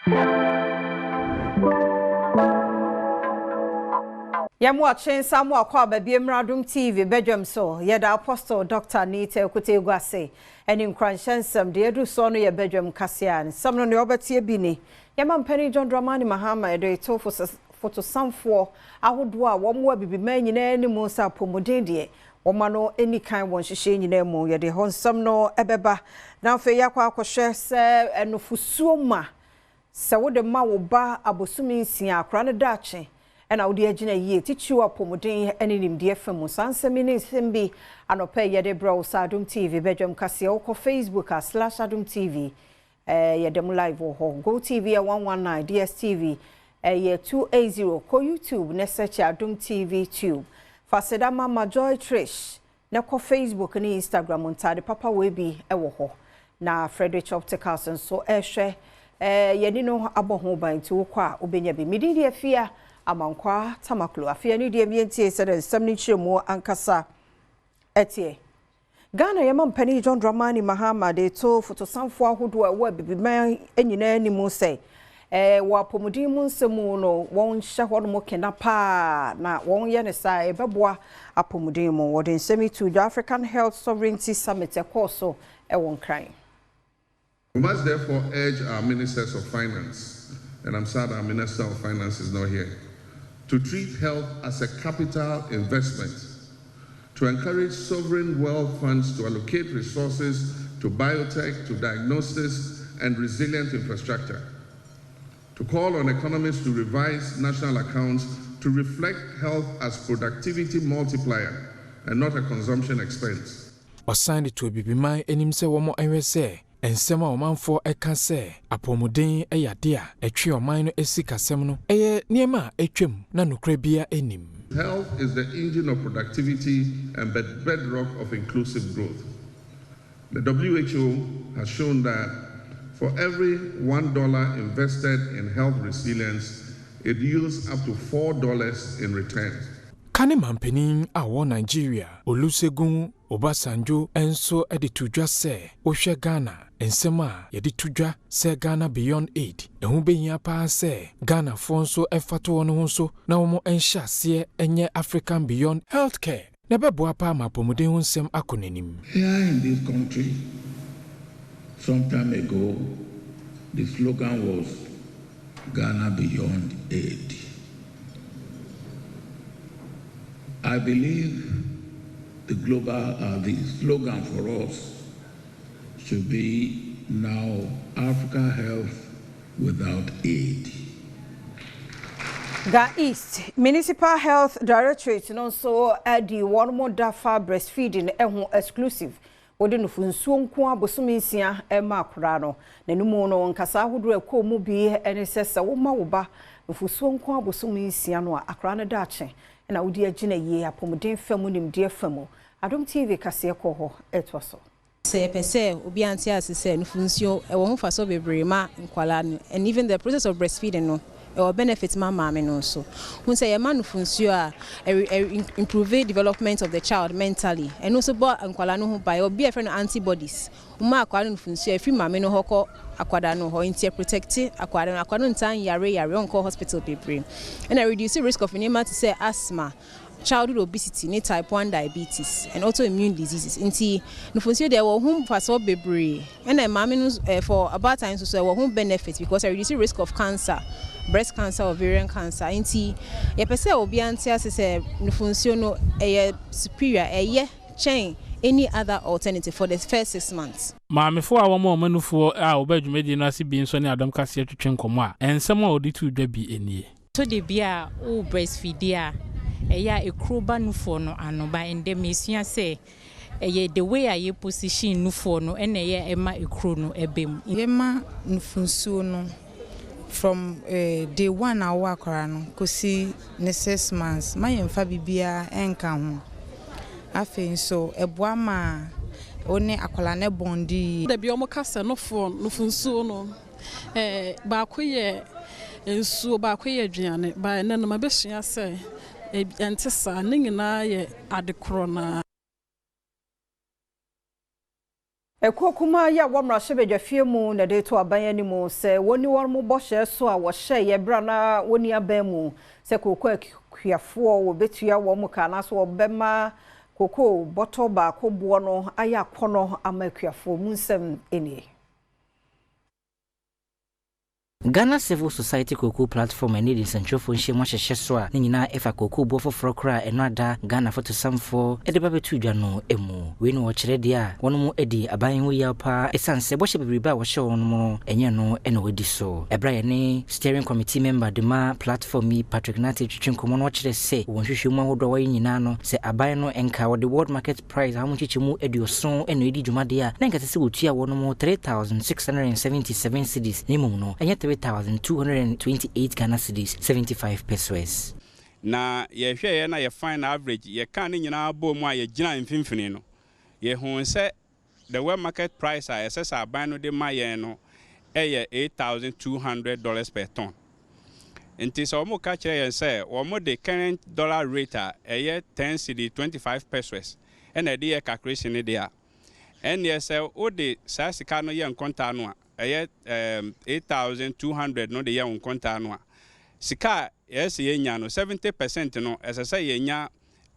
Yam watching some more Adom TV, Badwam so, yada Apostle Dr. Nita Kutegwase, and in Cranshansam, dear do sono ya Badwam Cassian, some on the Obertia Bini. Yaman Penny John Dramani Mahama, they told for some for, I would do one more be man in any mosa pomodendie, or mano any kind one she in emo, ya de hon some no ebeba. Now for Yakwa share, sir, and no fusuma. So what the ma will bar abosumi sia, crana dache. And I would agina ye teach you up pomodin any nim dear famous answer meaning simbi and opay yade browse Adom TV Badwam Casio ko Facebook /Adom TV yadem live or go TV 119 DSTV 280 ko YouTube ne search Adom TV tube faseda mama Joy Trish na ko Facebook ni Instagram ontade papa we bi ewo ho na Frederick Opticals so ehwe yeni no aboho ban ti wo kwa obenya bi mididi afia amankwa tamaklo afia ni de mientie said nsam chiremu ankasa etie Ghana yema mpani John Dramani Mahama de to fotosanfo ahodo a wa bibiman enyina ni mu sei wa pomodin mu nsemu no won hye ho no mo kenapa na won ye ne sai beboa apomodin mu wo de nsemi to the African Health Sovereignty Summit ekoso won kran. We must therefore urge our ministers of finance, and I'm sad our minister of finance is not here, to treat health as a capital investment, to encourage sovereign wealth funds to allocate resources to biotech, to diagnosis and resilient infrastructure, to call on economists to revise national accounts to reflect health as productivity multiplier and not a consumption expense. Assigned to a bibiman enimse womo enwese ensema omanfo eka se apomuden eyadia etwe oman no esikasem no eye niema etwem na nokra bia enim. Health is the engine of productivity and bedrock of inclusive growth. The WHO has shown that for every $1 invested in health resilience, it yields up to $4 in return. Kane mampenin awo Nigeria Olusegun Obasanjo enso editudwa se ohwe Ghana ensema yeditudwa se Ghana beyond aid ehu behia pa se Ghana fonso efato wono honso na womo enhyase enye African beyond healthcare na bebo apa mapomuden honsem akonenim. Here in this country some time ago the slogan was Ghana beyond aid. I believe the slogan for us should be now Africa Health without aid. Ga East Municipal Health Directorate and also the one more dafa breastfeeding exclusive. Wode no funsuo nko abosome nsia ema akora no nanumu no nkasa ahodo ekọ mu bi ene sesa wo ma wo ba funsuo nko abosome nsia no akora no daache na wodi agina ye apomuden famu nimde famu Adom TV kase ekọ ho etwaso se pese obi anti asese no funsuo e wo ho faso bebre ma nkwala no and even the process of breastfeeding no or benefit mama no so when say man funsuo a improve development of the child mentally and also bo nkwala no ho by obi e friend antibodies uma akwala no funsuo e fi mama no hoko akwada no ho inti protect akwada ntan yare onko hospital bebre and reduce risk of to say asthma, childhood obesity, type 1 diabetes, and autoimmune diseases. Inti nufunsi there were home for so bebre and a for about times so home benefits because I reduce the risk of cancer, breast cancer, ovarian cancer. Inti ye pese obi anti asese nufunsi no superior chain any other alternative for the first 6 months. Mama for our mom for our bedroom na si bi nso ne Adom kase twetwe nkomo a ensem a odi tu dwa bi enie. To de bia o breastfeed a eya ekroba nufo no anoba ende mesua se eye the way aye position nufo no ene ye ema ekro no ebem yema nufunsuo no from day 1 hour akora no kosi ne 6 months ma yemfa bibia enka ho afen so eboa ma one akola ne bondi da bi omo kasa no fo nufunsuo no ba koye ensuo ba koye aduane ba ne no mabesua se entesa ne nyina ye adekro na Ekokuma ya wamra shebedwafie mu na de to aban animu se woni won mo bɔhye so a wɔhye ye bra na woni aban mu se kokko akuafo wo betua wo mu kana so obema kokko bottle ba ko bo no aya kono ama akuafo mu nsem eni. Ghana Civil Society Cocoa Platform and need central for she much sheswa nina efa cocoa bo for kra enada Ghana for to some for edeba tu dwano emu we no kyerɛ dia wono mu edi aban ho ya pa esanse bo hye bebriba wo hye wono mu enye no eno wedi so ebra ye ne steering committee member de ma platform yi Patrick Nate twetwenkomo no kyerɛ se won hwehwɛ mu ahodo wa nyina no se aban no enka wo the world market price ha mu kyekye mu eduoson eno edi dwumade a na nkate se wotua wono mu 3677 cedis ne mum no enye 3,228 Ghana cedis 75 pesos. Na ye hwe na ye fine average ye kan ni nyina bo mu a ye gina mfimfini no ye hu se the world market price a SS aban no de ma ye no eye $8,200 per ton. Nti so mo ka kire ye se wo mo the current dollar rate a eye 10 cedi 25 pesos and e dey calculation ni dia and ye se o de sa sika no ye nkonta no a 8,200 no de ye nkonta no a sika yes ye nya no 70% no esese ye nya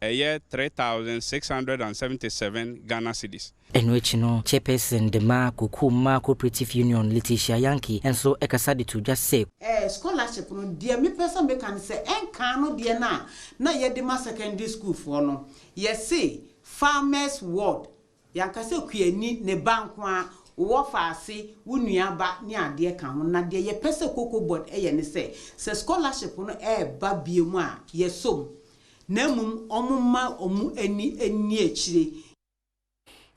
3,677 Ghana cedis. Enwechi no chairperson de ma Kokuma Cooperative Union Letitia Yankee enso ekasa to just say scholarship no de me person be kan say enka no de na ye de ma secondary school for no ye say farmers ward yanka say kuani ne banko a wo faase wunua ba ne ade ka ho na de ye pese cocoa board ye ne say scholarship no ba biemu a ye som Nemum omuma omu eni echire.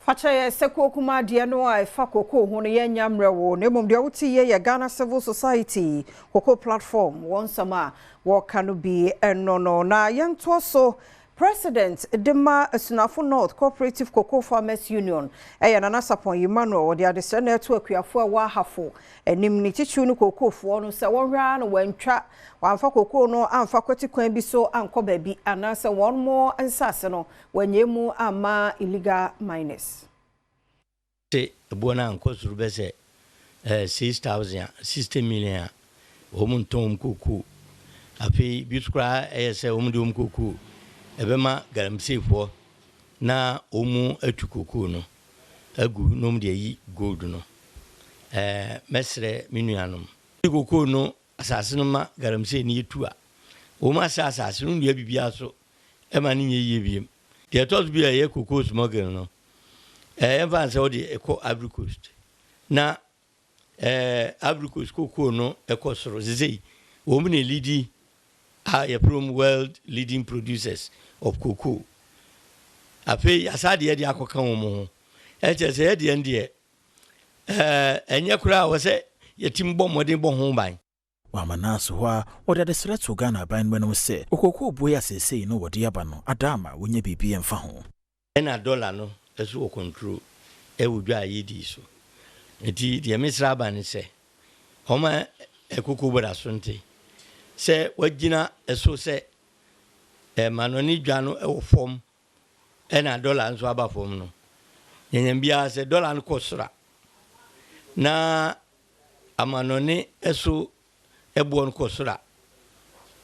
Fache sekokuma de no a fa koko ho no ye nyamre wo nemum de wuti ye Ghana Civil Society Cocoa Platform won sama wo kanu bi enono na yento so President Dema Asunafo North Cooperative Cocoa Farmers Union nana sapon Emmanuel de ade se na eto akuafo a wa hafo enim ni chichu no cocoa fo no se won hwa no wantwa wanfa cocoa no amfa kwati kwan bi so anko ba bi anase won mo nsase no wanyemu ama illegal miners te bona anko suru be se 6,000 60 million o mun tom cocoa afi biskra se o mun dum cocoa ebema galamsefo na omu atukoko no agu nom de yi gold no mesre minuanom koko no asase no ma galamse ni etu a omu asase no de bibia so ema ni ye biem de tos bi ye koko smuggle no eva se o de eko Ivory Coast na Ivory Coast koko no eko soro zezei omu ne lidi are from world leading producers of cocoa. Afi asade ye de akoka wo mo. E che se ye de ende enye kura wo se yetim bɔ modern bɔ ho ban. Wa manaso ho o de sreto Ghana ban no se okoko boya sesei no wode aba no adama wonya bibi emfa ho. Na dollar no eso control e wudwa yedi so. Enti de misra ban se homa ekoko boda sonte. Se wagina eso se manoni dwano e wo fom na dollar nso aba fom no nyanyam bia se dollar no kosra na amanoni eso ebo no kosra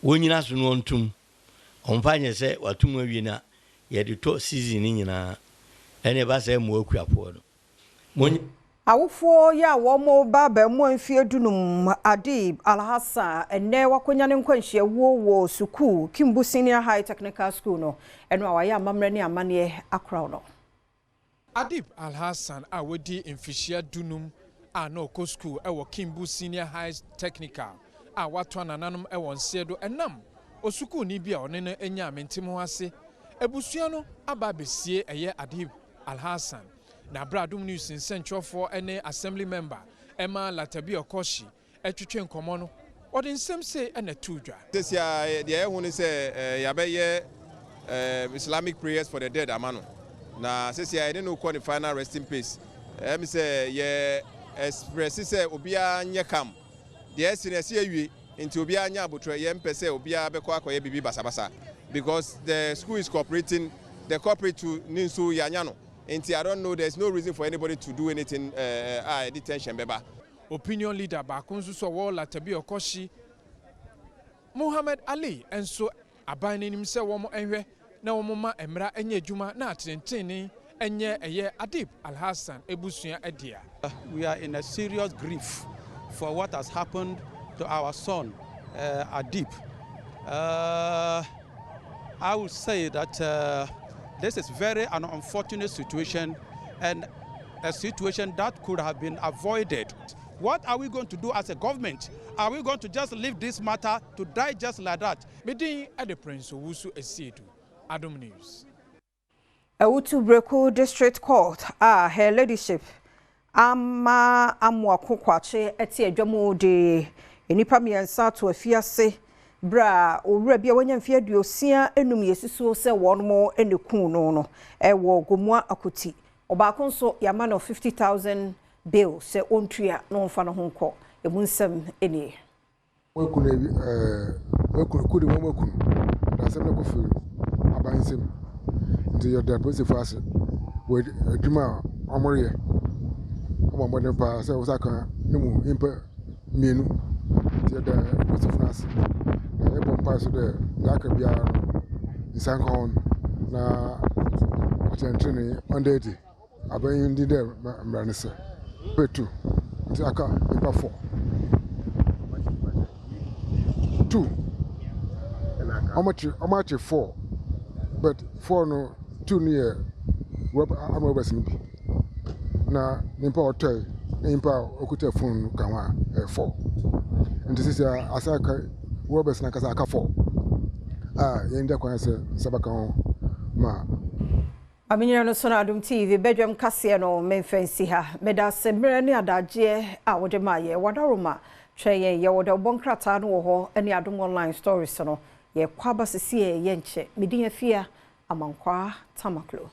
wonyina so no ntum omfanye se watum awie na ye de to season ni nyina ene ba se mo akuafo no awofo ya wo mo baba mo amfie dunum Adib Alhassan enne wakonya ne nkwanhia wo suku Kimbu Senior High Technical School no eno awaya amamre ne amane akra no Adib Alhassan a wodi mfihia dunum a no ko school e wo Kimbu Senior High Technical a wato nananom e won sedo enam osuku ni bia one no enya amentim ho ase ebusua no aba besie eye Adib Alhassan na Badwam news in central for any assembly member Emma Latabi Okoshi etwetwe nkomo no odi nsem se na tudwa this year the ehun say yabeye Islamic prayers for the dead amano na this year dey no call the final resting place me say ye express say obia nye kam the SNS awie nti obia nya abotro ye mpese obia beko akoye bibi basabasa because the school is cooperating the corporate to ninso yanya no Nti I don't know, there's no reason for anybody to do anything detention beba. Opinion leader Bakunzu so wala tabi okoshi Muhammad Ali enso aban nim se wo mo enhwe na wo ma emra enye adwuma na atentene enye eye Adib Al-Hassan ebusua edia. We are in a serious grief for what has happened to our son Adib. I would say that this is very an unfortunate situation and a situation that could have been avoided. What are we going to do as a government? Are we going to just leave this matter to die just like that? Medin at the Prince Owusu Esiedu, Adom News. Ewutu Breku District Court, her ladyship, Ama Amwa Kokwache, eti edwamu de enipa miensa to afiase. Bra owura wanya mfia duosia enum yesisuo se wonmo eneku no ewo gomua akuti obaako nso yama no 50,000 bill se ontua no mfa no honko emunsem eni wekunu da se no kofu abansem nti yo da pose fast we adwuma amoriye omo ne pa se usaka nimu impa mienu ti da pose fast so the yaka bia nsankon na atentene ondeti aban ndi de mranese petu nti aka impa 4 2 omachi 4 but 4 no 2 near amobas bi na nimpa hotel nimpa okuta phone kanwa 4 nti sisia asaka Robert na kasa akafo yende kwan se sabaka ho ma Aminya no so na Adom TV Badwam kase no memfansi ha meda semre ne adaje a wode maye wadaroma tweye ye wode bonkrata no ho ne Adom online stories no ye kwaba sisi ye nche medin afia amankwa tamaklo